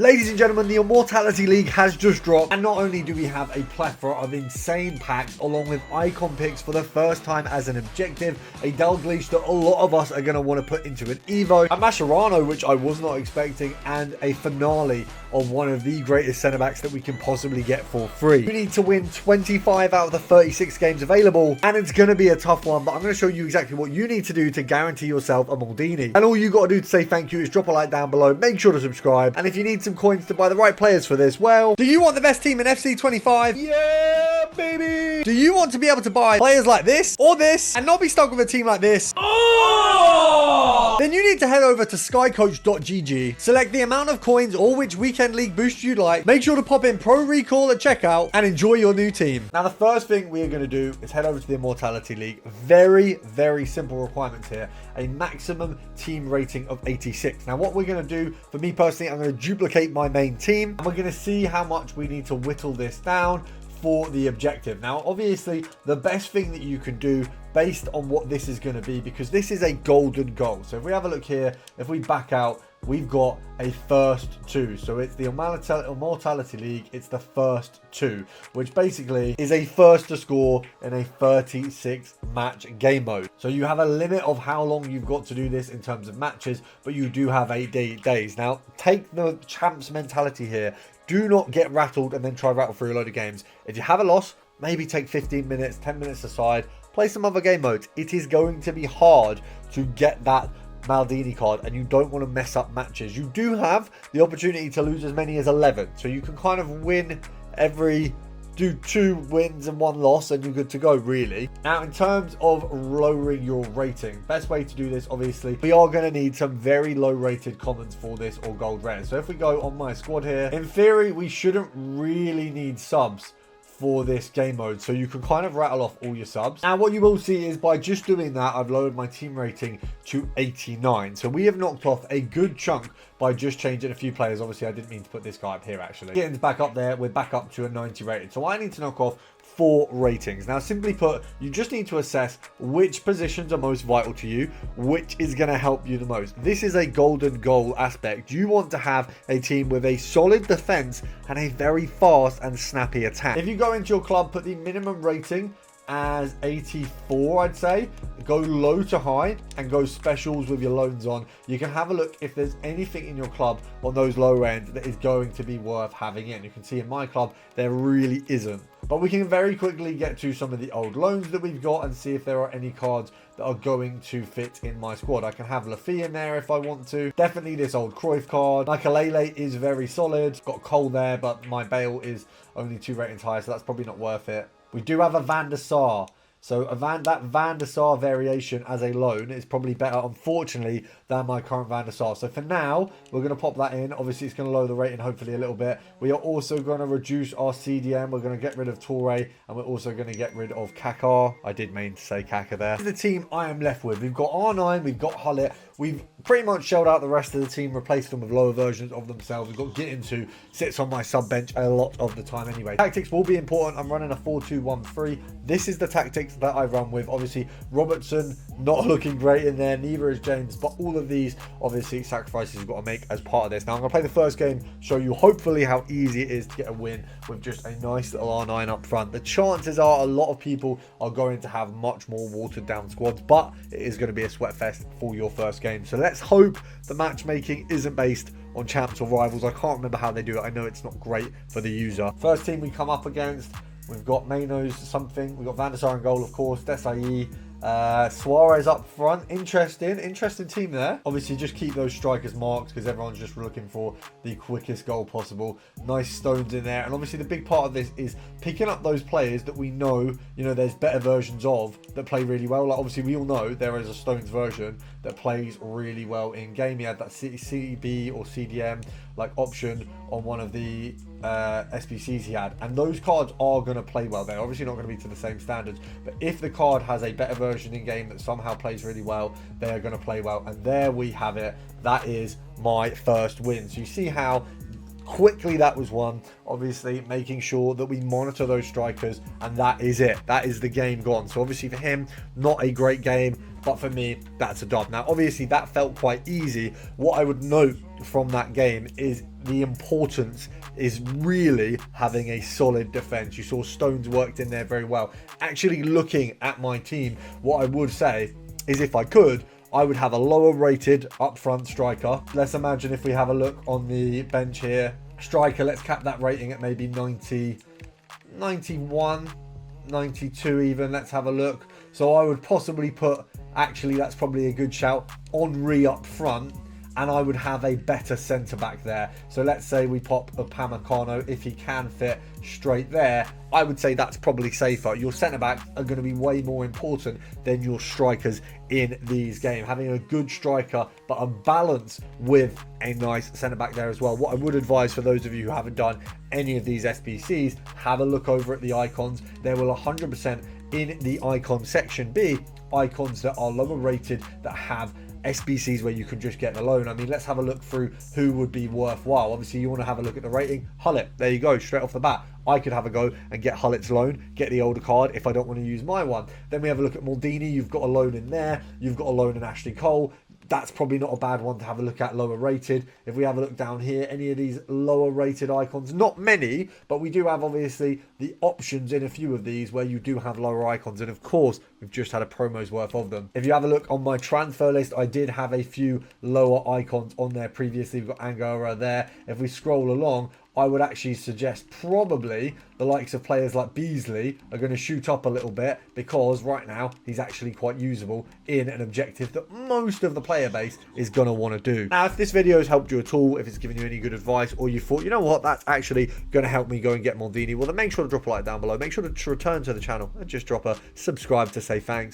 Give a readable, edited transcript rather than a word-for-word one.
Ladies and gentlemen, the Immortality League has just dropped, and not only do we have a plethora of insane packs along with icon picks for the first time as an objective, a Dalglish that a lot of us are going to want to put into an Evo, a Mascherano which I was not expecting, and a finale of one of the greatest centre backs that we can possibly get for free. You need to win 25 out of the 36 games available, and it's going to be a tough one, but I'm going to show you exactly what you need to do to guarantee yourself a Maldini. And all you got to do to say thank you is drop a like down below, make sure to subscribe, and if you need some coins to buy the right players for this, well, do you want the best team in FC25? Yeah, baby! Do you want to be able to buy players like this or this and not be stuck with a team like this? Oh! Then you need to head over to skycoach.gg, select the amount of coins or which weekend league boost you'd like, make sure to pop in Pro Recall at checkout, and enjoy your new team. Now, the first thing we are going to do is head over to the Immortality League. Very, very simple requirements here. A maximum team rating of 86. Now, what we're going to do, for me personally, I'm going to duplicate my main team, and we're going to see how much we need to whittle this down for the objective. Now, obviously, the best thing that you can do based on what this is going to be, because this is a golden goal. So if we have a look here, if we back out, we've got a first two. So it's the Immortality League. It's the first two, which basically is a first to score in a 36 match game mode. So you have a limit of how long you've got to do this in terms of matches, but you do have 8 days. Now, take the champs mentality here. Do not get rattled and then try rattle through a load of games. If you have a loss, maybe take 15 minutes, 10 minutes aside, play some other game modes. It is going to be hard to get that Maldini card, and you don't want to mess up matches. You do have the opportunity to lose as many as 11, so you can kind of do 2 wins and 1 loss and you're good to go, really. Now, in terms of lowering your rating, best way to do this, obviously, we are going to need some very low rated commons for this or gold rare. So if we go on my squad here, in theory we shouldn't really need subs for this game mode, so you can kind of rattle off all your subs. Now, what you will see is by just doing that, I've lowered my team rating to 89. So we have knocked off a good chunk by just changing a few players. Obviously, I didn't mean to put this guy up here, actually. Getting back up there, we're back up to a 90 rated. So I need to knock off 4 ratings. Now, simply put, you just need to assess which positions are most vital to you, which is going to help you the most. This is a golden goal aspect. You want to have a team with a solid defense and a very fast and snappy attack. If you go into your club, put the minimum rating as 84, I'd say. Go low to high and go specials with your loans on. You can have a look if there's anything in your club on those low ends that is going to be worth having in. You can see in my club there really isn't, but we can very quickly get to some of the old loans that we've got and see if there are any cards that are going to fit in my squad. I can have Laffy in there if I want to. Definitely this old Cruyff card. Makalele is very solid. Got Cole there, but my Bale is only 2 ratings higher, so that's probably not worth it. We do have a Van der Sar. So that Van der Sar variation as a loan is probably better, unfortunately, than my current Van der Sar. So for now, we're going to pop that in. Obviously, it's going to lower the rating hopefully a little bit. We are also going to reduce our CDM. We're going to get rid of Toure, and we're also going to get rid of Kaká. I did mean to say Kaká there. This is the team I am left with. We've got R9, we've got Hullet. We've pretty much shelled out the rest of the team, replaced them with lower versions of themselves. We've got Gittins, who sits on my sub bench a lot of the time anyway. Tactics will be important. I'm running a 4-2-1-3. This is the tactics that I run with. Obviously, Robertson not looking great in there, neither is James, but all of these obviously sacrifices you've got to make as part of this. Now, I'm going to play the first game, show you hopefully how easy it is to get a win with just a nice little R9 up front. The chances are a lot of people are going to have much more watered down squads, but it is going to be a sweat fest for your first game. So let's hope the matchmaking isn't based on champs or rivals. I can't remember how they do it. I know it's not great for the user. First team we come up against, we've got Manos something. We've got Van der Sar in goal, of course. Desai. Suarez up front. Interesting team there. Obviously, just keep those strikers marked because everyone's just looking for the quickest goal possible. Nice Stones in there, and obviously the big part of this is picking up those players that we know, there's better versions of that play really well. Like, obviously we all know there is a Stones version that plays really well in game. He had that CB or CDM like option on one of the SBCs he had, and those cards are going to play well. They're obviously not going to be to the same standards, but if the card has a better version in game that somehow plays really well, they are going to play well. And there we have it. That is my first win. So you see how quickly that was won. Obviously making sure that we monitor those strikers, and that is it. That is the game gone. So obviously for him, not a great game, but for me, that's a dub. Now obviously that felt quite easy. What I would note from that game is the importance is really having a solid defense. You saw Stones worked in there very well. Actually looking at my team, what I would say is, if I could, I would have a lower rated up front striker. Let's imagine if we have a look on the bench here. Striker, let's cap that rating at maybe 90, 91, 92 even. Let's have a look. So I would possibly put, actually that's probably a good shout, Henry up front, and I would have a better centre back there. So let's say we pop Upamecano, if he can fit, straight there. I would say that's probably safer. Your centre backs are going to be way more important than your strikers in these games. Having a good striker, but a balance with a nice centre back there as well. What I would advise for those of you who haven't done any of these SBCs, have a look over at the icons. There will 100% in the icon section be icons that are lower rated, that have SBCs where you can just get the loan. I mean, let's have a look through who would be worthwhile. Obviously, you want to have a look at the rating. Hullet, there you go, straight off the bat. I could have a go and get Hullet's loan, get the older card if I don't want to use my one. Then we have a look at Maldini. You've got a loan in there. You've got a loan in Ashley Cole. That's probably not a bad one to have a look at, lower rated. If we have a look down here, any of these lower rated icons, not many, but we do have obviously the options in a few of these where you do have lower icons. And of course, we've just had a promo's worth of them. If you have a look on my transfer list, I did have a few lower icons on there previously. We've got Angara there. If we scroll along, I would actually suggest probably the likes of players like Beasley are going to shoot up a little bit, because right now he's actually quite usable in an objective that most of the player base is going to want to do. Now, if this video has helped you at all, if it's given you any good advice, or you thought, you know what, that's actually going to help me go and get Maldini, well then make sure to drop a like down below. Make sure to return to the channel and just drop a subscribe to say thanks.